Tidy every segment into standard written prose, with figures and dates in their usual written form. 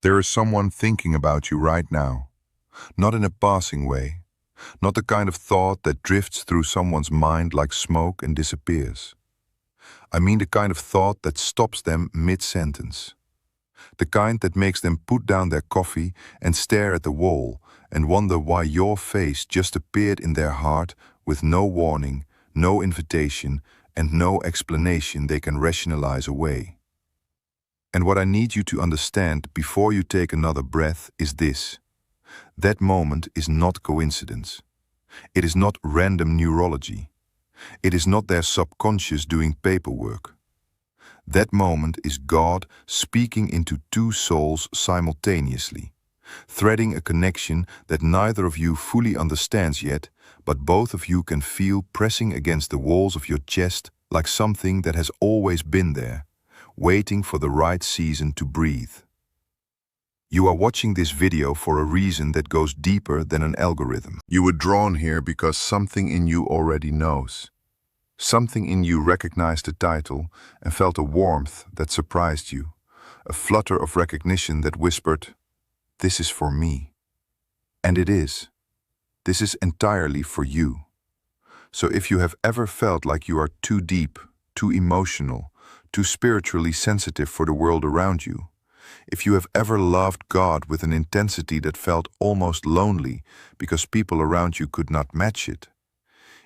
There is someone thinking about you right now, not in a passing way, not the kind of thought that drifts through someone's mind like smoke and disappears. I mean the kind of thought that stops them mid-sentence. The kind that makes them put down their coffee and stare at the wall and wonder why your face just appeared in their heart with no warning, no invitation, and no explanation they can rationalize away. And what I need you to understand before you take another breath is this. That moment is not coincidence. It is not random neurology. It is not their subconscious doing paperwork. That moment is God speaking into two souls simultaneously, threading a connection that neither of you fully understands yet, but both of you can feel pressing against the walls of your chest like something that has always been there, waiting for the right season to breathe. You are watching this video for a reason that goes deeper than an algorithm. You were drawn here because something in you already knows. Something in you recognized the title and felt a warmth that surprised you, a flutter of recognition that whispered, "This is for me." And it is. This is entirely for you. So if you have ever felt like you are too deep, too emotional, too spiritually sensitive for the world around you, if you have ever loved God with an intensity that felt almost lonely because people around you could not match it,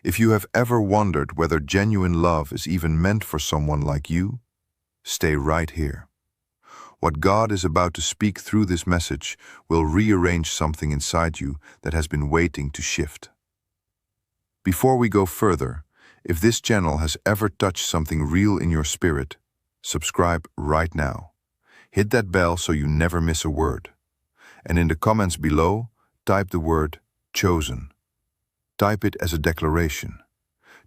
if you have ever wondered whether genuine love is even meant for someone like you, stay right here. What God is about to speak through this message will rearrange something inside you that has been waiting to shift. Before we go further, if this channel has ever touched something real in your spirit, subscribe right now. Hit that bell so you never miss a word. And in the comments below, type the word chosen. Type it as a declaration.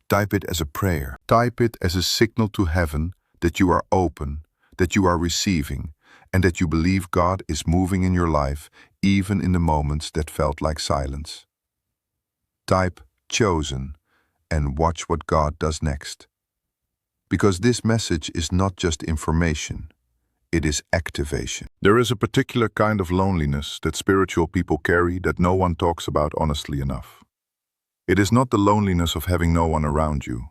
Type it as a prayer. Type it as a signal to heaven that you are open, that you are receiving, and that you believe God is moving in your life, even in the moments that felt like silence. Type chosen and watch what God does next. Because this message is not just information, it is activation. There is a particular kind of loneliness that spiritual people carry that no one talks about honestly enough. It is not the loneliness of having no one around you.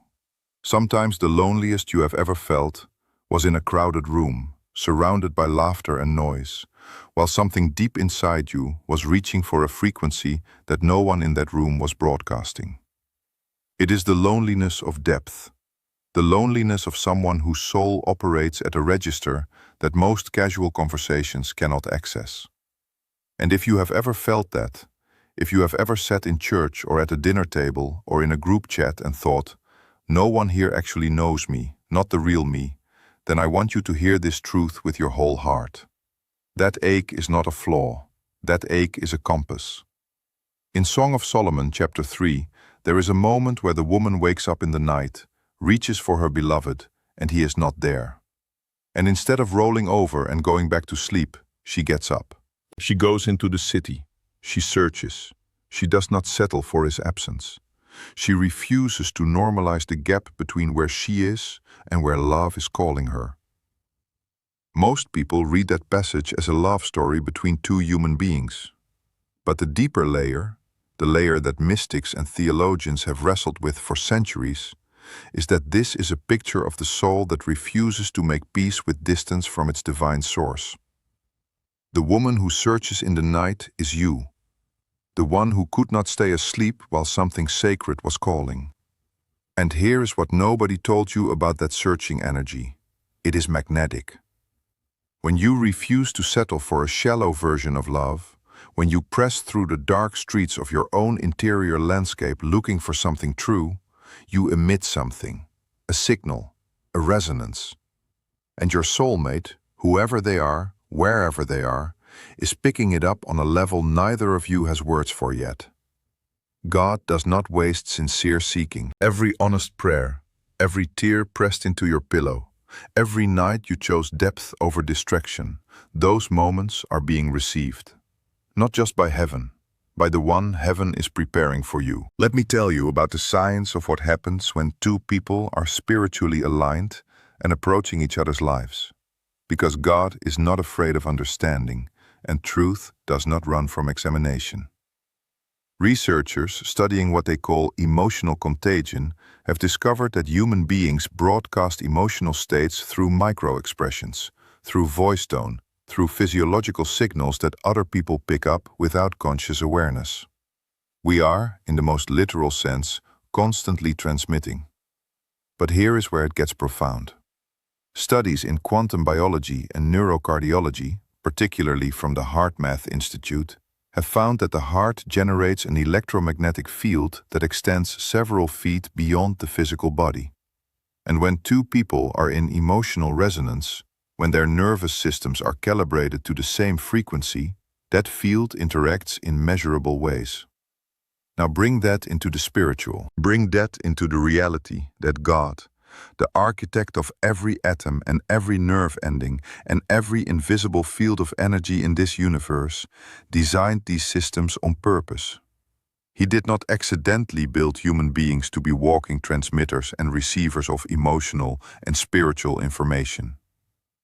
Sometimes the loneliest you have ever felt was in a crowded room, surrounded by laughter and noise, while something deep inside you was reaching for a frequency that no one in that room was broadcasting. It is the loneliness of depth, the loneliness of someone whose soul operates at a register that most casual conversations cannot access. And if you have ever felt that, if you have ever sat in church or at a dinner table or in a group chat and thought, "No one here actually knows me, not the real me," then I want you to hear this truth with your whole heart. That ache is not a flaw. That ache is a compass. In Song of Solomon, chapter 3, there is a moment where the woman wakes up in the night, reaches for her beloved, and he is not there. And instead of rolling over and going back to sleep, she gets up. She goes into the city. She searches. She does not settle for his absence. She refuses to normalize the gap between where she is and where love is calling her. Most people read that passage as a love story between two human beings. But the deeper layer, the layer that mystics and theologians have wrestled with for centuries, is that this is a picture of the soul that refuses to make peace with distance from its divine source. The woman who searches in the night is you, the one who could not stay asleep while something sacred was calling. And here is what nobody told you about that searching energy. It is magnetic. When you refuse to settle for a shallow version of love, when you press through the dark streets of your own interior landscape looking for something true, you emit something, a signal, a resonance. And your soulmate, whoever they are, wherever they are, is picking it up on a level neither of you has words for yet. God does not waste sincere seeking. Every honest prayer, every tear pressed into your pillow, every night you chose depth over distraction, those moments are being received. Not just by heaven, by the one heaven is preparing for you. Let me tell you about the science of what happens when two people are spiritually aligned and approaching each other's lives. Because God is not afraid of understanding, and truth does not run from examination. Researchers studying what they call emotional contagion have discovered that human beings broadcast emotional states through micro-expressions, through voice tone, through physiological signals that other people pick up without conscious awareness. We are, in the most literal sense, constantly transmitting. But here is where it gets profound. Studies in quantum biology and neurocardiology, particularly from the HeartMath Institute, have found that the heart generates an electromagnetic field that extends several feet beyond the physical body. And when two people are in emotional resonance, when their nervous systems are calibrated to the same frequency, that field interacts in measurable ways. Now bring that into the spiritual. Bring that into the reality that God, the architect of every atom and every nerve ending and every invisible field of energy in this universe, designed these systems on purpose. He did not accidentally build human beings to be walking transmitters and receivers of emotional and spiritual information.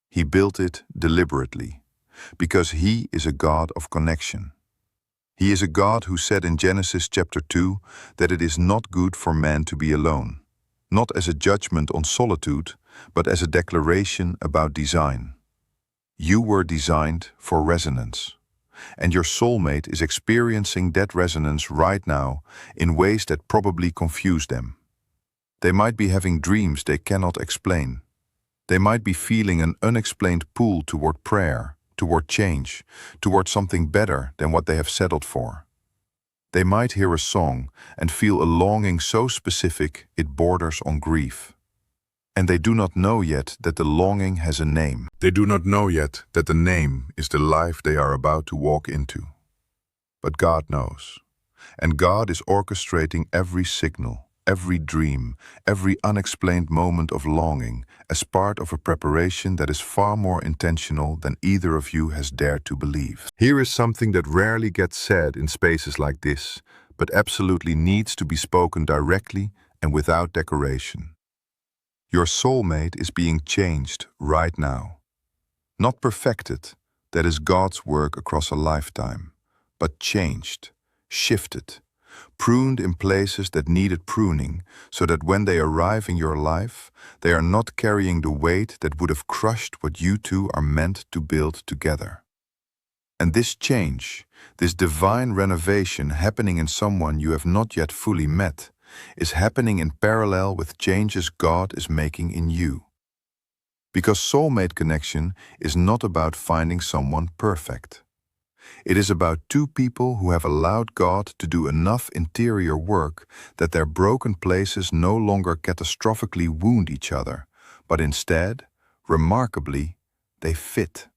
He built it deliberately, because He is a God of connection. He is a God who said in Genesis chapter 2 that it is not good for man to be alone, not as a judgment on solitude, but as a declaration about design. You were designed for resonance, and your soulmate is experiencing that resonance right now in ways that probably confuse them. They might be having dreams they cannot explain. They might be feeling an unexplained pull toward prayer, toward change, toward something better than what they have settled for. They might hear a song and feel a longing so specific it borders on grief. And they do not know yet that the longing has a name. They do not know yet that the name is the life they are about to walk into. But God knows. And God is orchestrating every signal, every dream, every unexplained moment of longing as part of a preparation that is far more intentional than either of you has dared to believe. Here is something that rarely gets said in spaces like this, but absolutely needs to be spoken directly and without decoration. Your soulmate is being changed right now. Not perfected, that is God's work across a lifetime, but changed, shifted, pruned in places that needed pruning, so that when they arrive in your life, they are not carrying the weight that would have crushed what you two are meant to build together. And this change, this divine renovation happening in someone you have not yet fully met, is happening in parallel with changes God is making in you. Because soulmate connection is not about finding someone perfect. It is about two people who have allowed God to do enough interior work that their broken places no longer catastrophically wound each other, but instead, remarkably, they fit.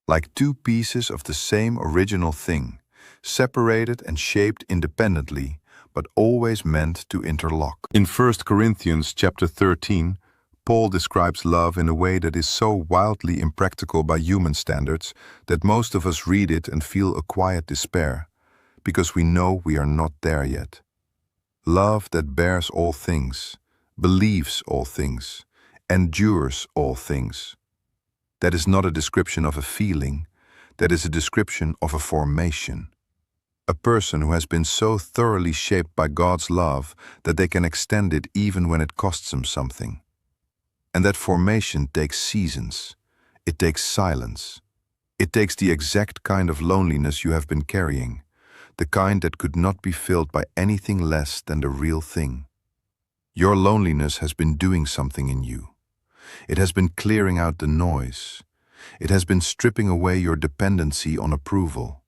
Like two pieces of the same original thing, separated and shaped independently, but always meant to interlock. In 1 Corinthians chapter 13, Paul describes love in a way that is so wildly impractical by human standards that most of us read it and feel a quiet despair, because we know we are not there yet. Love that bears all things, believes all things, endures all things. That is not a description of a feeling, that is a description of a formation. A person who has been so thoroughly shaped by God's love that they can extend it even when it costs them something. And that formation takes seasons. It takes silence. It takes the exact kind of loneliness you have been carrying, the kind that could not be filled by anything less than the real thing. Your loneliness has been doing something in you. It has been clearing out the noise. It has been stripping away your dependency on approval.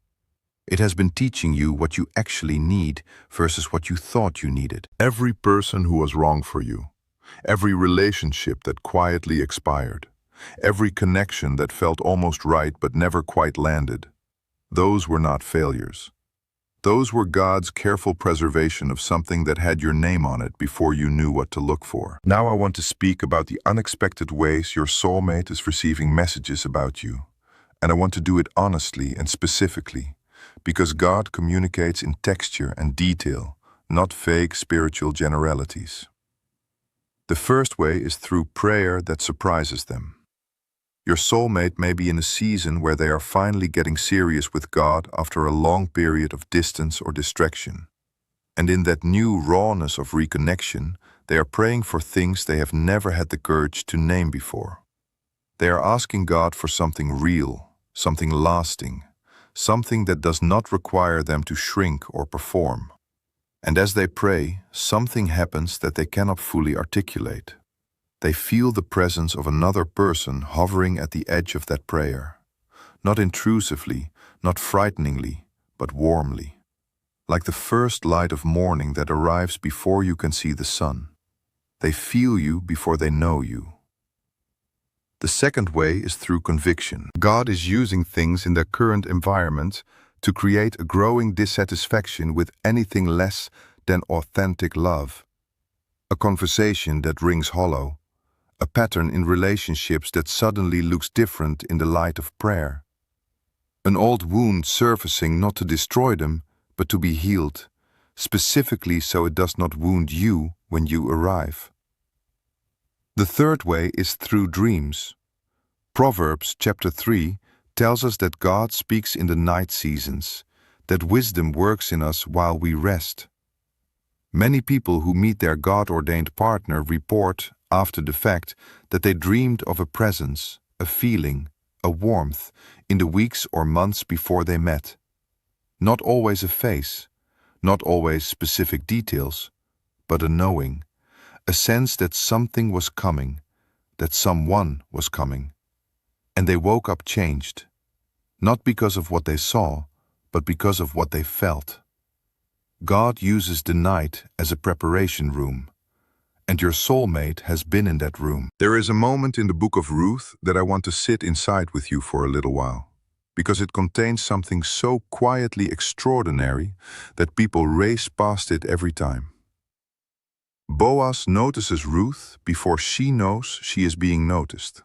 It has been teaching you what you actually need versus what you thought you needed. Every person who was wrong for you, every relationship that quietly expired, every connection that felt almost right but never quite landed, those were not failures. Those were God's careful preservation of something that had your name on it before you knew what to look for. Now I want to speak about the unexpected ways your soulmate is receiving messages about you. And I want to do it honestly and specifically, because God communicates in texture and detail, not vague spiritual generalities. The first way is through prayer that surprises them. Your soulmate may be in a season where they are finally getting serious with God after a long period of distance or distraction. And in that new rawness of reconnection, they are praying for things they have never had the courage to name before. They are asking God for something real, something lasting, something that does not require them to shrink or perform. And as they pray, something happens that they cannot fully articulate. They feel the presence of another person hovering at the edge of that prayer, not intrusively, not frighteningly, but warmly, like the first light of morning that arrives before you can see the sun. They feel you before they know you. The second way is through conviction. God is using things in their current environment to create a growing dissatisfaction with anything less than authentic love. A conversation that rings hollow, a pattern in relationships that suddenly looks different in the light of prayer. An old wound surfacing not to destroy them, but to be healed, specifically so it does not wound you when you arrive. The third way is through dreams. Proverbs chapter 3 tells us that God speaks in the night seasons, that wisdom works in us while we rest. Many people who meet their God-ordained partner report, after the fact, that they dreamed of a presence, a feeling, a warmth, in the weeks or months before they met. Not always a face, not always specific details, but a knowing, a sense that something was coming, that someone was coming. And they woke up changed, not because of what they saw, but because of what they felt. God uses the night as a preparation room, and your soulmate has been in that room. There is a moment in the book of Ruth that I want to sit inside with you for a little while, because it contains something so quietly extraordinary that people race past it every time. Boaz notices Ruth before she knows she is being noticed.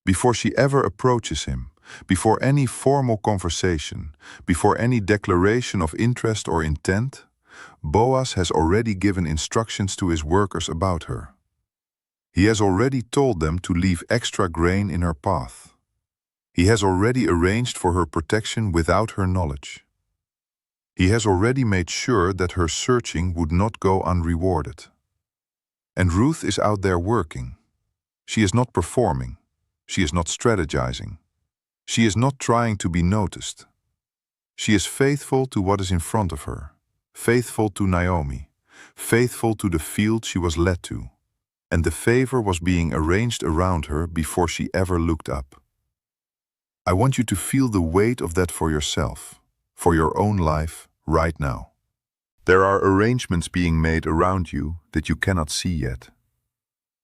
Before she ever approaches him, before any formal conversation, before any declaration of interest or intent, Boaz has already given instructions to his workers about her. He has already told them to leave extra grain in her path. He has already arranged for her protection without her knowledge. He has already made sure that her searching would not go unrewarded. And Ruth is out there working. She is not performing. She is not strategizing. She is not trying to be noticed. She is faithful to what is in front of her, faithful to Naomi, faithful to the field she was led to, and the favor was being arranged around her before she ever looked up. I want you to feel the weight of that for yourself, for your own life, right now. There are arrangements being made around you that you cannot see yet.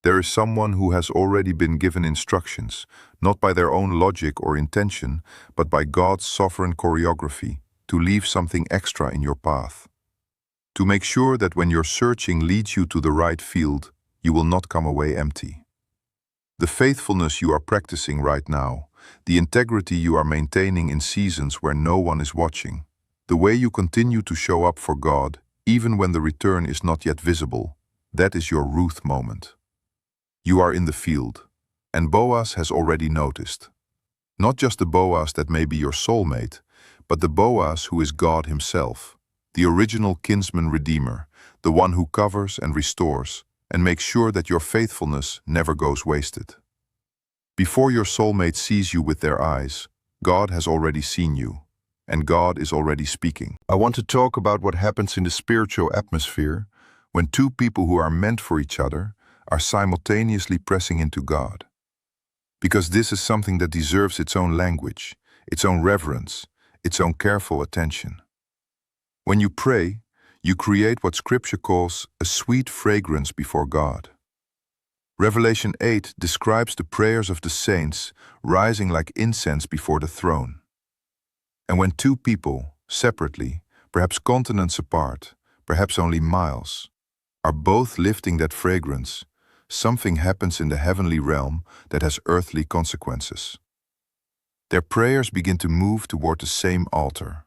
There is someone who has already been given instructions, not by their own logic or intention, but by God's sovereign choreography, to leave something extra in your path. To make sure that when your searching leads you to the right field, you will not come away empty. The faithfulness you are practicing right now, the integrity you are maintaining in seasons where no one is watching, the way you continue to show up for God, even when the return is not yet visible, that is your Ruth moment. You are in the field, and Boaz has already noticed. Not just the Boaz that may be your soulmate, but the Boaz who is God himself, the original kinsman redeemer, the one who covers and restores, and makes sure that your faithfulness never goes wasted. Before your soulmate sees you with their eyes, God has already seen you, and God is already speaking. I want to talk about what happens in the spiritual atmosphere when two people who are meant for each other are simultaneously pressing into God. Because this is something that deserves its own language, its own reverence, its own careful attention. When you pray, you create what Scripture calls a sweet fragrance before God. Revelation 8 describes the prayers of the saints rising like incense before the throne. And when two people, separately, perhaps continents apart, perhaps only miles, are both lifting that fragrance, something happens in the heavenly realm that has earthly consequences. Their prayers begin to move toward the same altar.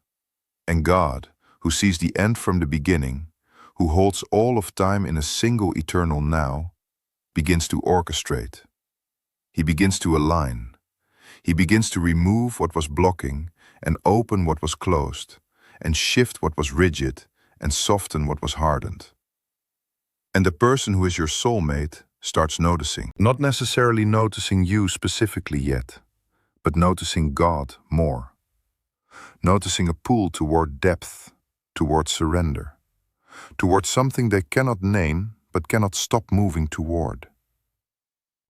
And God, who sees the end from the beginning, who holds all of time in a single eternal now, begins to orchestrate. He begins to align. He begins to remove what was blocking and open what was closed, and shift what was rigid and soften what was hardened. And the person who is your soulmate starts noticing. Not necessarily noticing you specifically yet, but noticing God more. Noticing a pull toward depth, toward surrender, toward something they cannot name but cannot stop moving toward.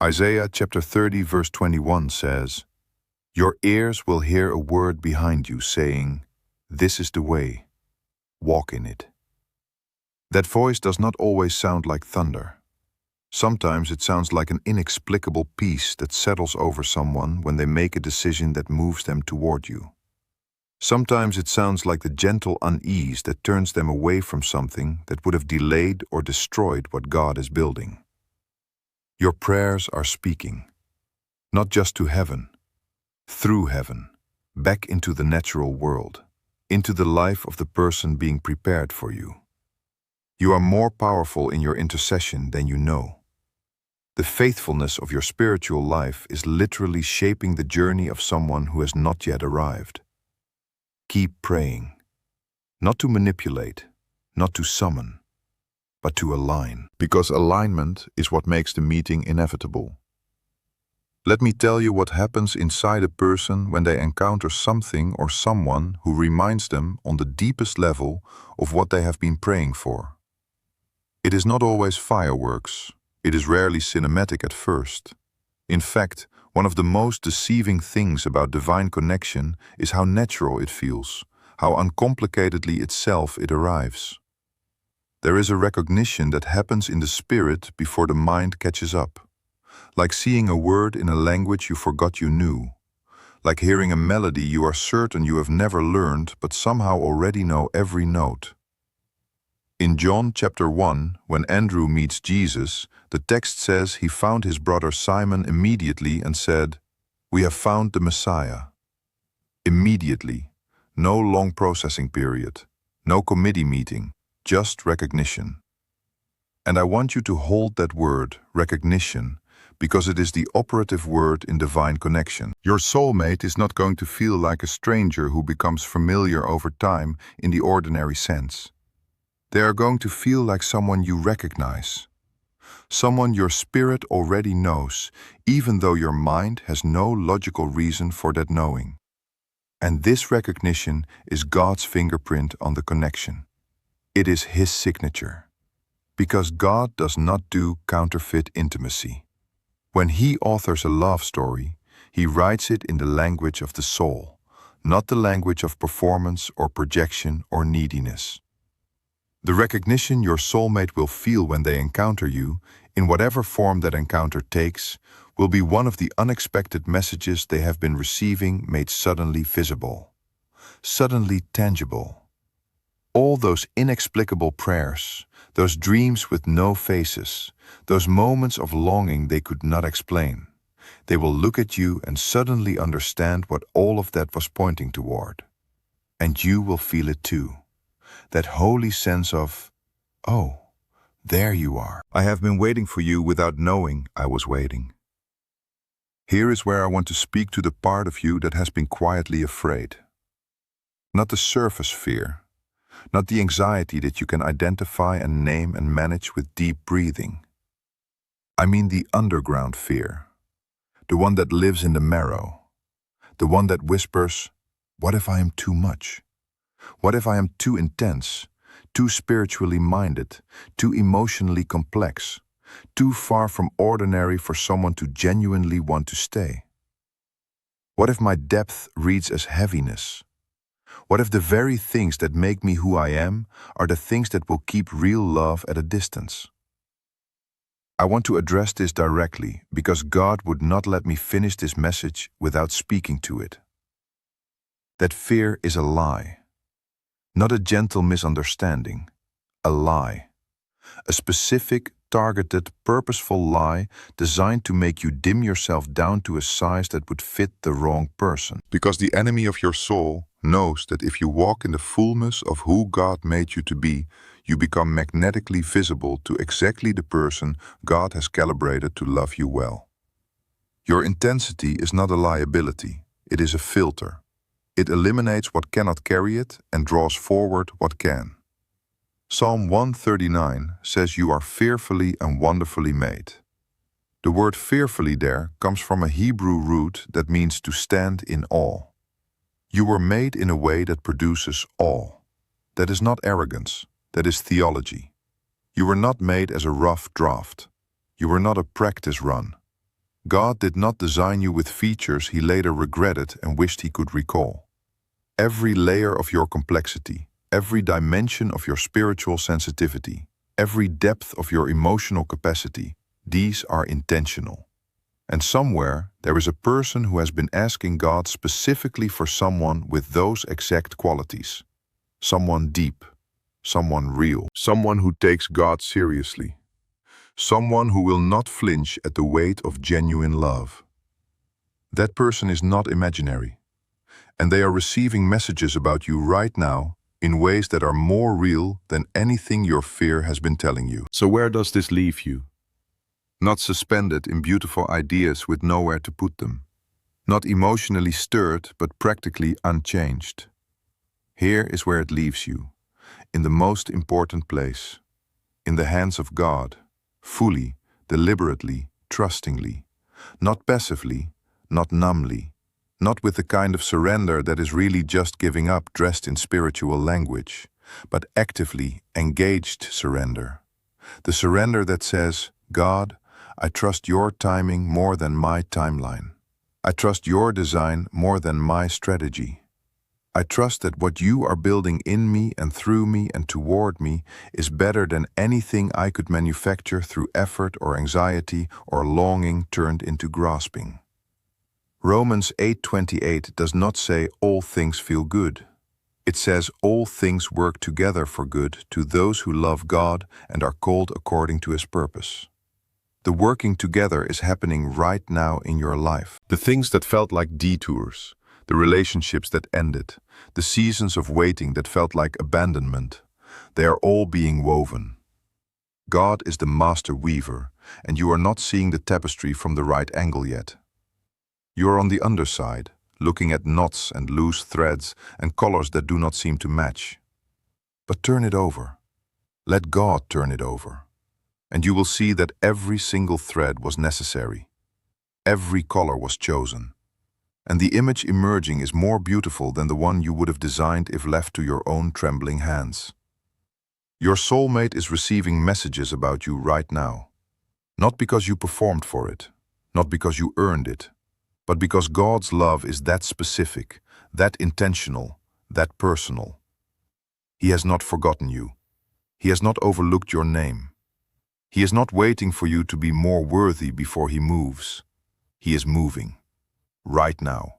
Isaiah chapter 30 verse 21 says, "Your ears will hear a word behind you saying, 'This is the way, walk in it.'" That voice does not always sound like thunder. Sometimes it sounds like an inexplicable peace that settles over someone when they make a decision that moves them toward you. Sometimes it sounds like the gentle unease that turns them away from something that would have delayed or destroyed what God is building. Your prayers are speaking, not just to heaven, through heaven, back into the natural world, into the life of the person being prepared for you. You are more powerful in your intercession than you know. The faithfulness of your spiritual life is literally shaping the journey of someone who has not yet arrived. Keep praying, not to manipulate, not to summon, but to align, because alignment is what makes the meeting inevitable. Let me tell you what happens inside a person when they encounter something or someone who reminds them on the deepest level of what they have been praying for. It is not always fireworks. It is rarely cinematic at first. In fact, one of the most deceiving things about divine connection is how natural it feels, how uncomplicatedly itself it arrives. There is a recognition that happens in the spirit before the mind catches up. Like seeing a word in a language you forgot you knew. Like hearing a melody you are certain you have never learned but somehow already know every note. In John chapter 1, when Andrew meets Jesus, the text says he found his brother Simon immediately and said, "We have found the Messiah." Immediately. No long processing period. No committee meeting. Just recognition. And I want you to hold that word, recognition, because it is the operative word in divine connection. Your soulmate is not going to feel like a stranger who becomes familiar over time in the ordinary sense. They are going to feel like someone you recognize. Someone your spirit already knows, even though your mind has no logical reason for that knowing. And this recognition is God's fingerprint on the connection. It is His signature. Because God does not do counterfeit intimacy. When He authors a love story, He writes it in the language of the soul, not the language of performance or projection or neediness. The recognition your soulmate will feel when they encounter you, in whatever form that encounter takes, will be one of the unexpected messages they have been receiving made suddenly visible, suddenly tangible. All those inexplicable prayers, those dreams with no faces, those moments of longing they could not explain, they will look at you and suddenly understand what all of that was pointing toward. And you will feel it too. That holy sense of, "Oh, there you are. I have been waiting for you without knowing I was waiting." Here is where I want to speak to the part of you that has been quietly afraid. Not the surface fear, not the anxiety that you can identify and name and manage with deep breathing. I mean the underground fear, the one that lives in the marrow, the one that whispers, "What if I am too much? What if I am too intense, too spiritually minded, too emotionally complex, too far from ordinary for someone to genuinely want to stay? What if my depth reads as heaviness? What if the very things that make me who I am are the things that will keep real love at a distance?" I want to address this directly because God would not let me finish this message without speaking to it. That fear is a lie. Not a gentle misunderstanding, a lie. A specific, targeted, purposeful lie designed to make you dim yourself down to a size that would fit the wrong person. Because the enemy of your soul knows that if you walk in the fullness of who God made you to be, you become magnetically visible to exactly the person God has calibrated to love you well. Your intensity is not a liability, it is a filter. It eliminates what cannot carry it and draws forward what can. Psalm 139 says you are fearfully and wonderfully made. The word fearfully there comes from a Hebrew root that means to stand in awe. You were made in a way that produces awe. That is not arrogance, that is theology. You were not made as a rough draft. You were not a practice run. God did not design you with features he later regretted and wished he could recall. Every layer of your complexity, every dimension of your spiritual sensitivity, every depth of your emotional capacity, these are intentional. And somewhere, there is a person who has been asking God specifically for someone with those exact qualities. Someone deep, someone real, someone who takes God seriously, someone who will not flinch at the weight of genuine love. That person is not imaginary, and they are receiving messages about you right now in ways that are more real than anything your fear has been telling you. So where does this leave you? Not suspended in beautiful ideas with nowhere to put them. Not emotionally stirred, but practically unchanged. Here is where it leaves you, in the most important place, in the hands of God, fully, deliberately, trustingly, not passively, not numbly, not with the kind of surrender that is really just giving up dressed in spiritual language, but actively engaged surrender. The surrender that says, God, I trust your timing more than my timeline. I trust your design more than my strategy. I trust that what you are building in me and through me and toward me is better than anything I could manufacture through effort or anxiety or longing turned into grasping. Romans 8:28 does not say all things feel good. It says all things work together for good to those who love God and are called according to his purpose. The working together is happening right now in your life. The things that felt like detours, the relationships that ended, the seasons of waiting that felt like abandonment, they are all being woven. God is the master weaver, and you are not seeing the tapestry from the right angle yet. You are on the underside, looking at knots and loose threads and colors that do not seem to match. But turn it over. Let God turn it over. And you will see that every single thread was necessary. Every color was chosen. And the image emerging is more beautiful than the one you would have designed if left to your own trembling hands. Your soulmate is receiving messages about you right now. Not because you performed for it, not because you earned it, but because God's love is that specific, that intentional, that personal. He has not forgotten you. He has not overlooked your name. He is not waiting for you to be more worthy before he moves. He is moving, right now,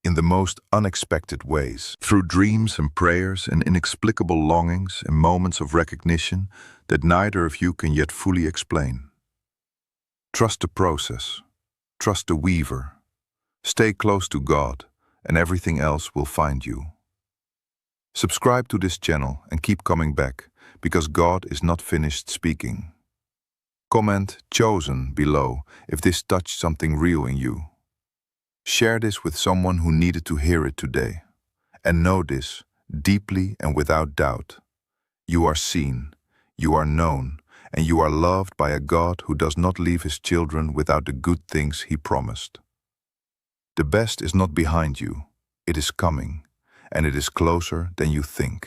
in the most unexpected ways, through dreams and prayers and inexplicable longings and moments of recognition that neither of you can yet fully explain. Trust the process. Trust the weaver. Stay close to God, and everything else will find you. Subscribe to this channel and keep coming back, because God is not finished speaking. Comment "Chosen" below if this touched something real in you. Share this with someone who needed to hear it today. And know this, deeply and without doubt. You are seen, you are known, and you are loved by a God who does not leave his children without the good things he promised. The best is not behind you, it is coming, and it is closer than you think.